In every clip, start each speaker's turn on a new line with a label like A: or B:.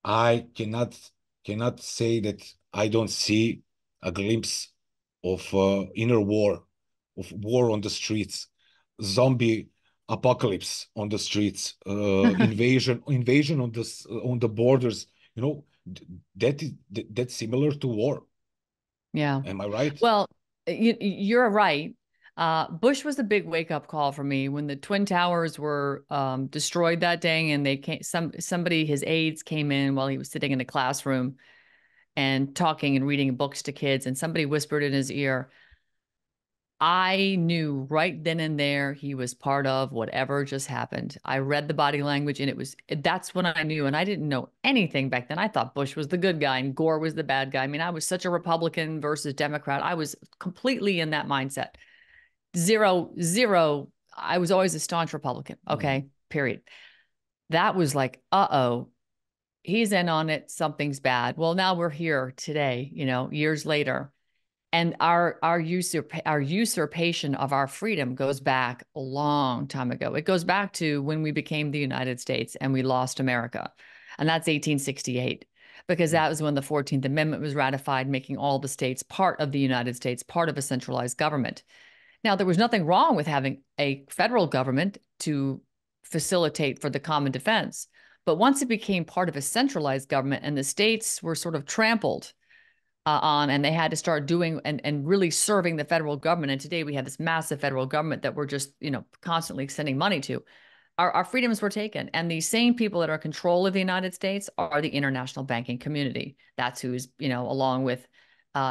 A: I cannot say that I don't see a glimpse of inner war, of war on the streets, zombie apocalypse on the streets, invasion on the borders. You know, that's similar to war.
B: Yeah.
A: Am I right?
B: Well, you're right. Bush was a big wake-up call for me when the Twin Towers were destroyed that day, and they came. Somebody, his aides, came in while he was sitting in a classroom and talking and reading books to kids, and somebody whispered in his ear. I knew right then and there he was part of whatever just happened. I read the body language, and that's when I knew. And I didn't know anything back then. I thought Bush was the good guy and Gore was the bad guy. I mean, I was such a Republican versus Democrat. I was completely in that mindset. Zero, zero. I was always a staunch Republican. Okay, period. That was like, uh-oh, he's in on it. Something's bad. Well, now we're here today, years later. And our usurpation of our freedom goes back a long time ago. It goes back to when we became the United States and we lost America. And that's 1868, because that was when the 14th Amendment was ratified, making all the states part of the United States, part of a centralized government. Now, there was nothing wrong with having a federal government to facilitate for the common defense. But once it became part of a centralized government and the states were sort of trampled on, and they had to start doing and really serving the federal government. And today we have this massive federal government that we're just, constantly sending money to. Our freedoms were taken. And the same people that are in control of the United States are the international banking community. That's who's, along with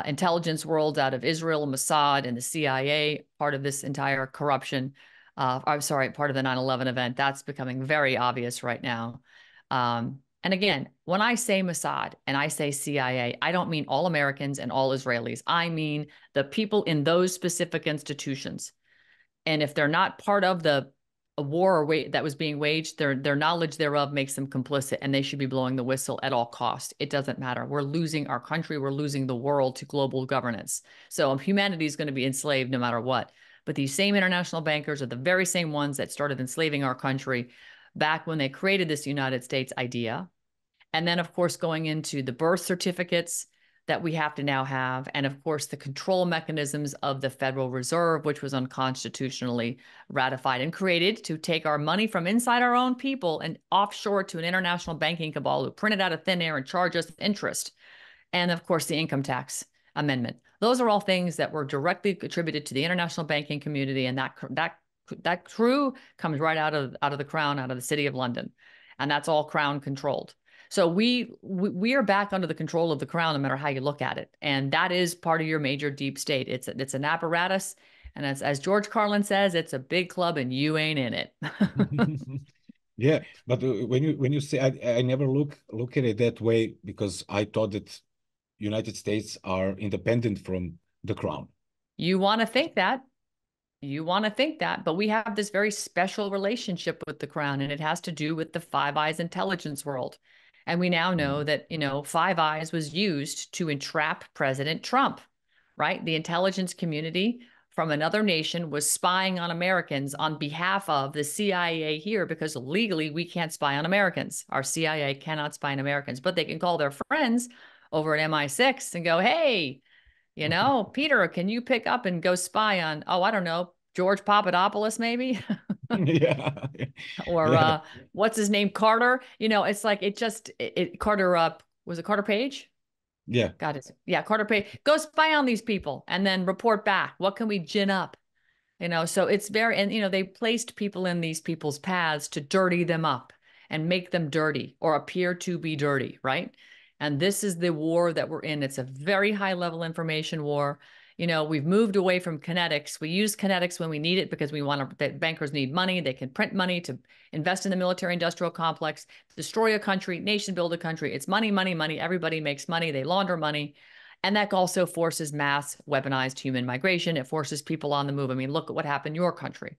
B: intelligence worlds out of Israel, Mossad, and the CIA, part of this entire corruption. I'm sorry, part of the 9/11 event. That's becoming very obvious right now. And again, when I say Mossad and I say CIA, I don't mean all Americans and all Israelis. I mean the people in those specific institutions. And if they're not part of the war that was being waged, their knowledge thereof makes them complicit, and they should be blowing the whistle at all costs. It doesn't matter. We're losing our country. We're losing the world to global governance. So humanity is going to be enslaved no matter what. But these same international bankers are the very same ones that started enslaving our country back when they created this United States idea. And then, of course, going into the birth certificates that we have to now have. And of course, the control mechanisms of the Federal Reserve, which was unconstitutionally ratified and created to take our money from inside our own people and offshore to an international banking cabal who print it out of thin air and charge us interest. And of course, the income tax amendment. Those are all things that were directly attributed to the international banking community. And that crew comes right out of the crown, out of the city of London. And that's all crown controlled. So we are back under the control of the crown, no matter how you look at it. And that is part of your major deep state. It's an apparatus. And as George Carlin says, it's a big club and you ain't in it.
A: Yeah, but when you say I never look at it that way, because I thought that United States are independent from the crown.
B: You want to think that. You want to think that, but we have this very special relationship with the crown, and it has to do with the Five Eyes intelligence world. And we now know that, Five Eyes was used to entrap President Trump, right? The intelligence community from another nation was spying on Americans on behalf of the CIA here, because legally we can't spy on Americans. Our CIA cannot spy on Americans, but they can call their friends over at MI6 and go, hey, Peter, can you pick up and go spy on, I don't know, George Papadopoulos, maybe?
A: Yeah.
B: Or
A: Yeah.
B: What's his name? Carter. It's like Carter, was it Carter Page?
A: Yeah.
B: Got it. Yeah, Carter Page. Go spy on these people and then report back. What can we gin up? So it's very, and they placed people in these people's paths to dirty them up and make them dirty or appear to be dirty, right? And this is the war that we're in. It's a very high level information war. We've moved away from kinetics. We use kinetics when we need it because the bankers need money. They can print money to invest in the military industrial complex, destroy a country, nation build a country. It's money, money, money. Everybody makes money. They launder money. And that also forces mass weaponized human migration. It forces people on the move. I mean, look at what happened in your country.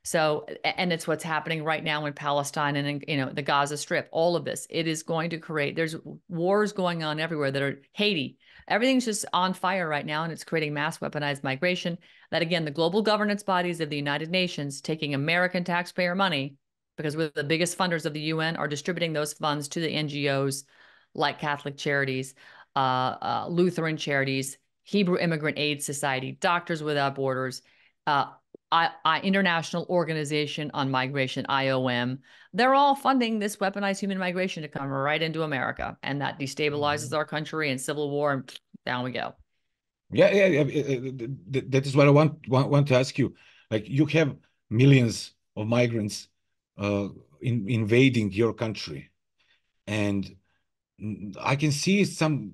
B: So, and it's what's happening right now in Palestine and in, the Gaza Strip, all of this. It is going to create, there's wars going on everywhere that are Haiti. Everything's just on fire right now, and it's creating mass weaponized migration. That, again, the global governance bodies of the United Nations taking American taxpayer money, because we're the biggest funders of the UN, are distributing those funds to the NGOs like Catholic Charities, Lutheran Charities, Hebrew Immigrant Aid Society, Doctors Without Borders, International Organization on Migration, IOM. They're all funding this weaponized human migration to come right into America. And that destabilizes our country and civil war, and down we go.
A: Yeah, that is what I want to ask you. Like, you have millions of migrants invading your country, and I can see some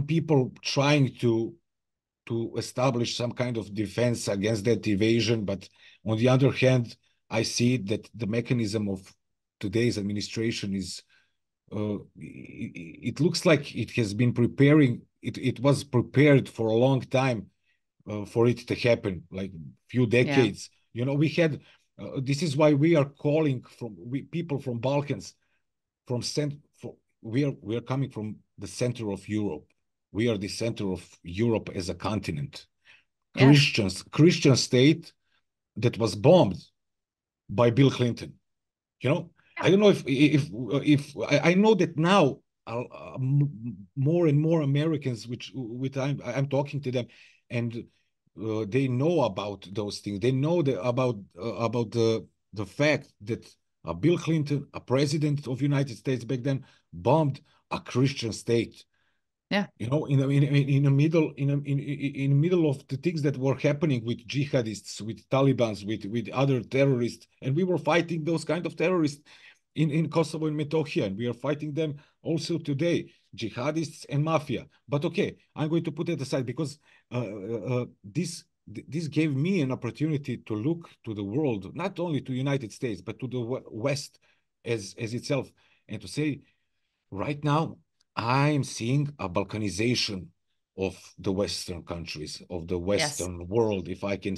A: people trying to establish some kind of defense against that invasion, but on the other hand, I see that the mechanism of today's administration is it looks like it has been preparing. It was prepared for a long time for it to happen, like few decades. You know, we had. This is why we are calling people from Balkans, we are coming from the center of Europe. We are the center of Europe as a continent.
B: Yeah.
A: Christian state that was bombed by Bill Clinton. You know, I don't know if I know that now more and more Americans, which I'm talking to them, and they know about those things. They know about the fact that Bill Clinton, a president of the United States back then, bombed a Christian state.
B: Yeah.
A: You know, in the middle of the things that were happening with jihadists, with Talibans, with other terrorists, and we were fighting those kind of terrorists in Kosovo and Metohija, and we are fighting them also today, jihadists and mafia. But okay, I'm going to put it aside because this gave me an opportunity to look to the world, not only to the United States, but to the West as itself, and to say, right now, I'm seeing a Balkanization of the Western countries, of the Western world, if I can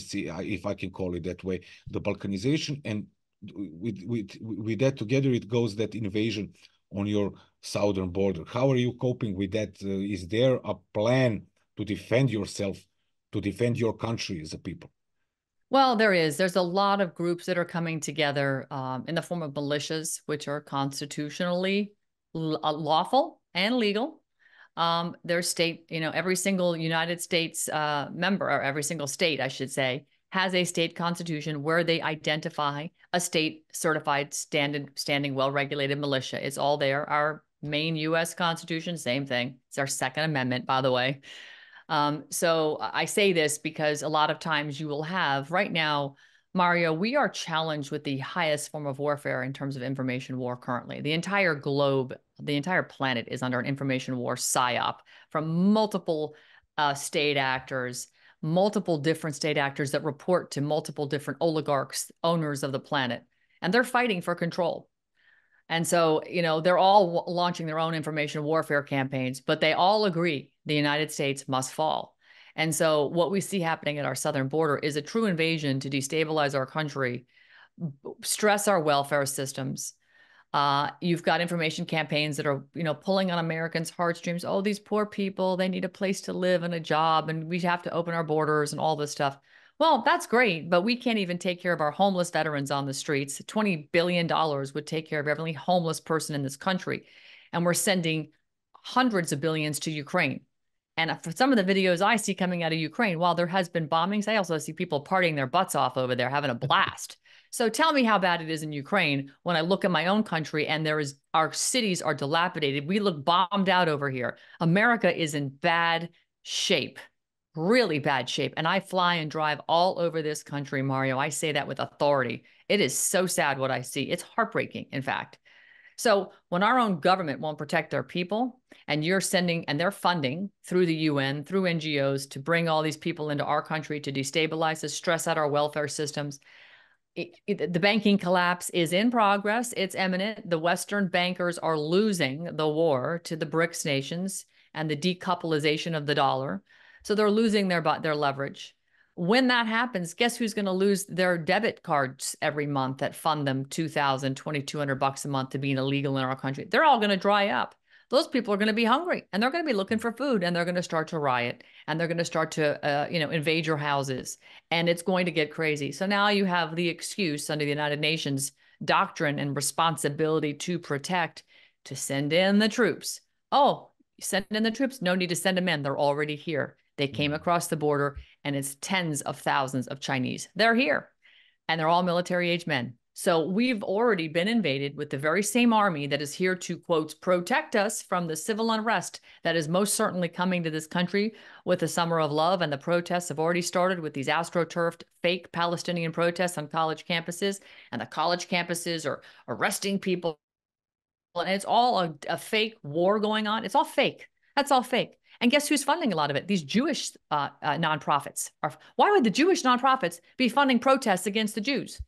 A: call it that way, the Balkanization, and with that together, it goes that invasion on your southern border. How are you coping with that? Is there a plan to defend yourself, to defend your country as a people?
B: Well, there's a lot of groups that are coming together in the form of militias, which are constitutionally lawful and legal. Their state, every single United States member, or every single state, I should say, has a state constitution where they identify a state certified standing well-regulated militia. It's all there. Our main U.S. Constitution, same thing. It's our Second Amendment, by the way. So I say this because a lot of times you will have, right now, Mario, we are challenged with the highest form of warfare in terms of information war currently. The entire globe, the entire planet is under an information war psyop from multiple state actors, multiple different state actors that report to multiple different oligarchs, owners of the planet, and they're fighting for control. And so, they're all launching their own information warfare campaigns, but they all agree the United States must fall. And so what we see happening at our southern border is a true invasion to destabilize our country, stress our welfare systems. You've got information campaigns that are, pulling on Americans' heartstrings. Oh, these poor people, they need a place to live and a job, and we have to open our borders and all this stuff. Well, that's great, but we can't even take care of our homeless veterans on the streets. $20 billion would take care of every homeless person in this country. And we're sending hundreds of billions to Ukraine. And for some of the videos I see coming out of Ukraine, while there has been bombings, I also see people partying their butts off over there, having a blast. So tell me how bad it is in Ukraine when I look at my own country and our cities are dilapidated. We look bombed out over here. America is in bad shape, really bad shape. And I fly and drive all over this country, Mario. I say that with authority. It is so sad what I see. It's heartbreaking, in fact. So when our own government won't protect their people, and they're funding through the UN, through NGOs, to bring all these people into our country to destabilize us, stress out our welfare systems, the banking collapse is in progress. It's imminent. The Western bankers are losing the war to the BRICS nations and the decoupling of the dollar. So they're losing their leverage. When that happens, guess who's going to lose their debit cards every month that fund them $2,000, $2,200 a month to being illegal in our country? They're all going to dry up. Those people are going to be hungry, and they're going to be looking for food, and they're going to start to riot, and they're going to start to, invade your houses, and it's going to get crazy. So now you have the excuse under the United Nations doctrine and responsibility to protect to send in the troops. Oh, send in the troops? No need to send them in. They're already here. They came across the border, and it's tens of thousands of Chinese. They're here, and they're all military-age men. So we've already been invaded with the very same army that is here to, quote, protect us from the civil unrest that is most certainly coming to this country with the summer of love. And the protests have already started with these astroturfed fake Palestinian protests on college campuses. And the college campuses are arresting people. And it's all a fake war going on. It's all fake. That's all fake. And guess who's funding a lot of it? These Jewish nonprofits. Why would the Jewish nonprofits be funding protests against the Jews?